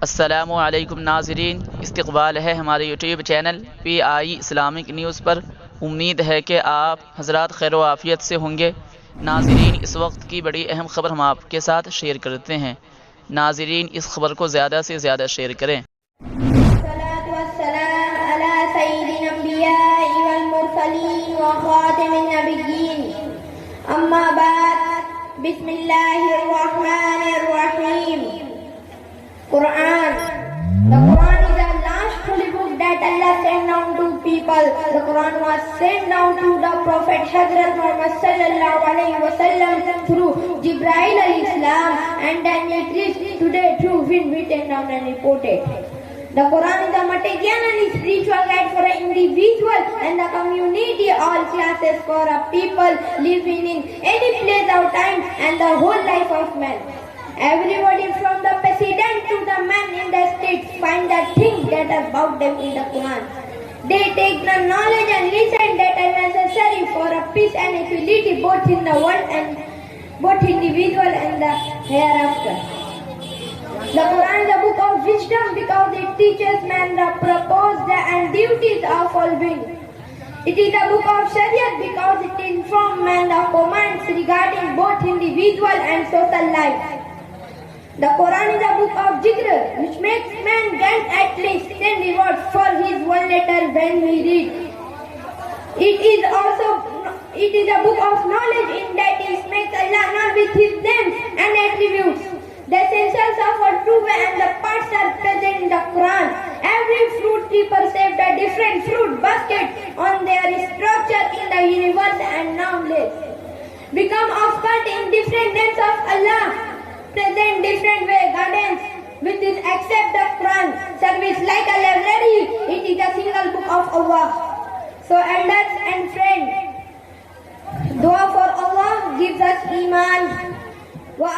अस्सलामु अलैकुम नाज़रीन, इस्तक़बाल है हमारे YouTube channel PI Islamic news पर। उम्मीद है कि आप हज़रात खैर व आफ़ियत से होंगे। नाज़रीन, इस वक्त की बड़ी अहम ख़बर हम आपके साथ शेयर करते हैं। नाज़रीन, इस खबर को ज़्यादा से ज़्यादा शेयर करें। अस्सलातु वस्सलाम अला सय्यिदिल अंबियाइ वल मुरसलीन व खातिमिन नबिय्यीन, अम्मा बाद, बिस्मिल्लाहिर रहमानिर रहीम। Quran. The Quran is the last holy book that Allah sent down to people. The Quran was sent down to the Prophet Hazrat Muhammad sallallahu alaihi wasallam through Jibreel alayhi salam, and then it reached today through been written down and reported. The Quran is a material and spiritual guide for an individual and the community, all classes for a people living in any place or time and the whole life of man. Everybody from the president to the man in the streets find the things that are about them in the Quran. They take the knowledge and listen that are necessary for a peace and equality both in the world and both individual and the hereafter. The Quran is a book of wisdom because it teaches man the purpose and duties of all beings. It is a book of Shariat because it informs man the commands regarding both individual and social life. The Quran is a book of Zikr which makes man get at least 10 rewards for his one letter when he reads. It is a book of knowledge in that it makes Allah known with his names and attributes. The essentials of a true way and the parts are present in the Quran. Every fruit tree perceived a different fruit basket on their structure in the universe and knowledge. Become of cut in different names of Allah. Present different way guidance with this except the Quran service like a library. It is a single book of Allah. So elders and friends, dua for Allah gives us iman. Wa